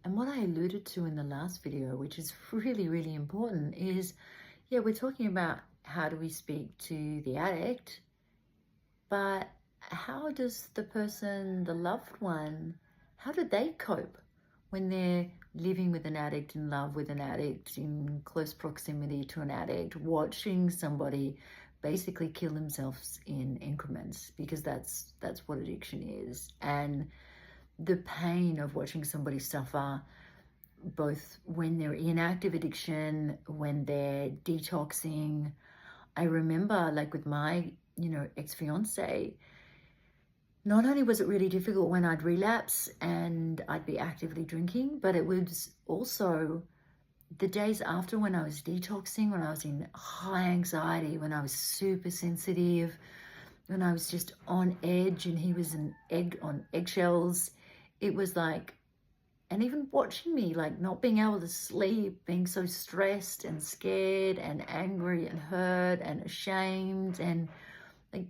And what I alluded to in the last video, which is really, really important, is, yeah, we're talking about how do we speak to the addict, but how does the person, the loved one, how do they cope when they're living with an addict, in love with an addict, in close proximity to an addict, watching somebody basically kill themselves in increments, because that's what addiction is. And the pain of watching somebody suffer, both when they're in active addiction, when they're detoxing. I remember, like with my, ex-fiance, not only was it really difficult when I'd relapse and I'd be actively drinking, but it was also the days after, when I was detoxing, when I was in high anxiety, when I was super sensitive, when I was just on edge and he was on eggshells. It was like, and even watching me, like not being able to sleep, being so stressed and scared and angry and hurt and ashamed, and like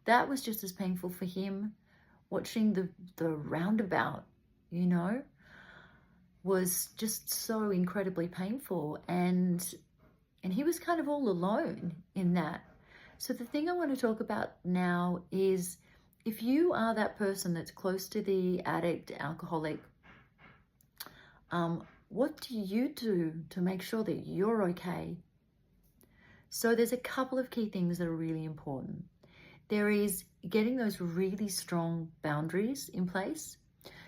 that was just as painful for him. Watching the roundabout, was just so incredibly painful, and he was kind of all alone in that. So the thing I want to talk about now is, if you are that person that's close to the addict, alcoholic, what do you do to make sure that you're okay? So there's a couple of key things that are really important. There is getting those really strong boundaries in place.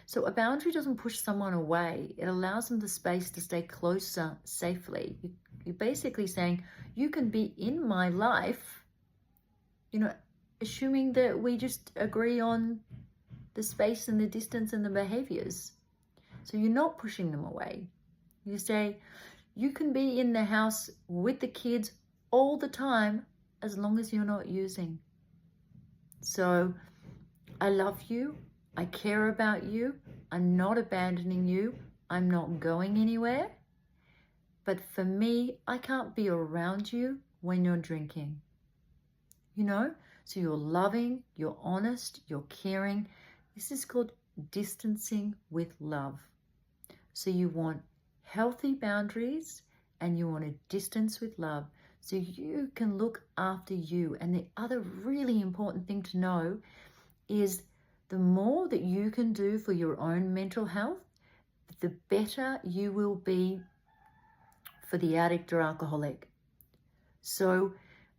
So a boundary doesn't push someone away. It allows them the space to stay closer safely. You're basically saying, you can be in my life, assuming that we just agree on the space and the distance and the behaviors. So you're not pushing them away. You say, you can be in the house with the kids all the time, as long as you're not using. So I love you. I care about you. I'm not abandoning you. I'm not going anywhere. But for me, I can't be around you when you're drinking. So you're loving, you're honest, you're caring. This is called distancing with love. So you want healthy boundaries and you want to distance with love, so you can look after you. And the other really important thing to know is, the more that you can do for your own mental health, the better you will be for the addict or alcoholic. So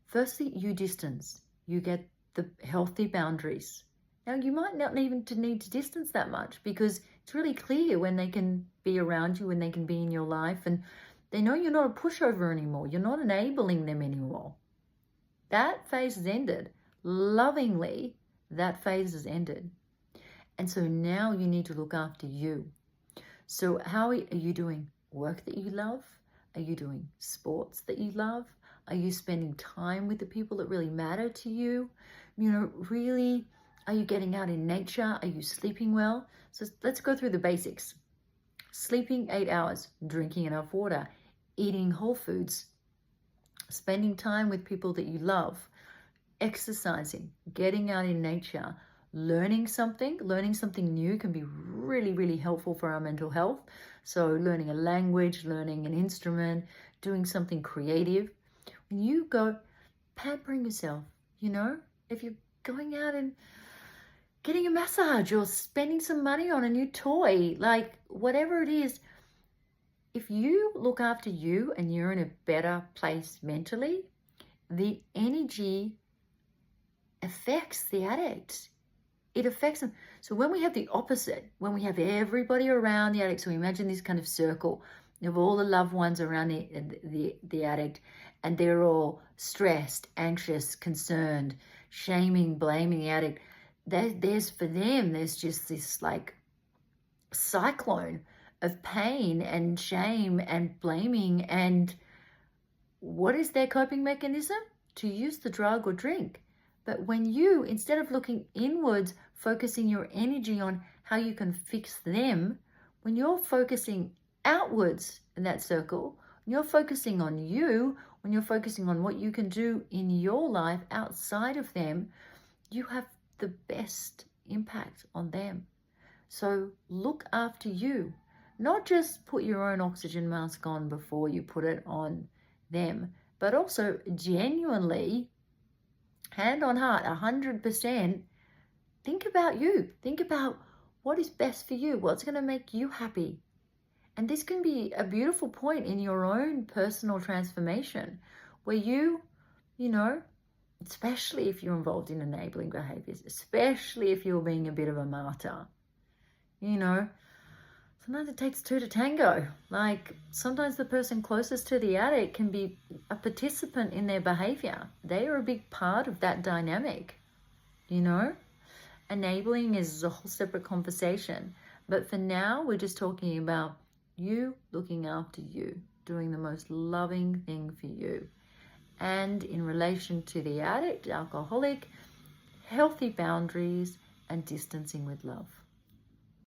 firstly, you distance. You get the healthy boundaries. Now, you might not even need to distance that much, because it's really clear when they can be around you, when they can be in your life, and they know you're not a pushover anymore. You're not enabling them anymore. That phase has ended. Lovingly, that phase has ended. And so now you need to look after you. So how are you doing work that you love? Are you doing sports that you love? Are you spending time with the people that really matter to you? Really, are you getting out in nature? Are you sleeping well? So let's go through the basics. Sleeping 8 hours, drinking enough water, eating whole foods, spending time with people that you love, exercising, getting out in nature, learning something new can be really, really helpful for our mental health. So learning a language, learning an instrument, doing something creative. When you go pampering yourself, if you're going out and getting a massage or spending some money on a new toy, like whatever it is, if you look after you and you're in a better place mentally, the energy affects the addict. It affects them. So when we have the opposite, when we have everybody around the addict, so imagine this kind of circle of all the loved ones around the addict, and they're all stressed, anxious, concerned, shaming, blaming the addict. There's just this like cyclone of pain and shame and blaming. And what is their coping mechanism? To use the drug or drink. But when you, instead of looking inwards, focusing your energy on how you can fix them, when you're focusing outwards in that circle, when you're focusing on you, when you're focusing on what you can do in your life outside of them, you have the best impact on them. So look after you. not just put your own oxygen mask on before you put it on them, but also genuinely, hand on heart, 100%, think about you. Think about what is best for you, what's going to make you happy. And this can be a beautiful point in your own personal transformation where you know, especially if you're involved in enabling behaviors, especially if you're being a bit of a martyr, you know, sometimes it takes two to tango. Like, sometimes the person closest to the addict can be a participant in their behavior. They are a big part of that dynamic, you know. Enabling is a whole separate conversation. But for now, we're just talking about you looking after you, doing the most loving thing for you. And in relation to the addict, alcoholic, healthy boundaries and distancing with love.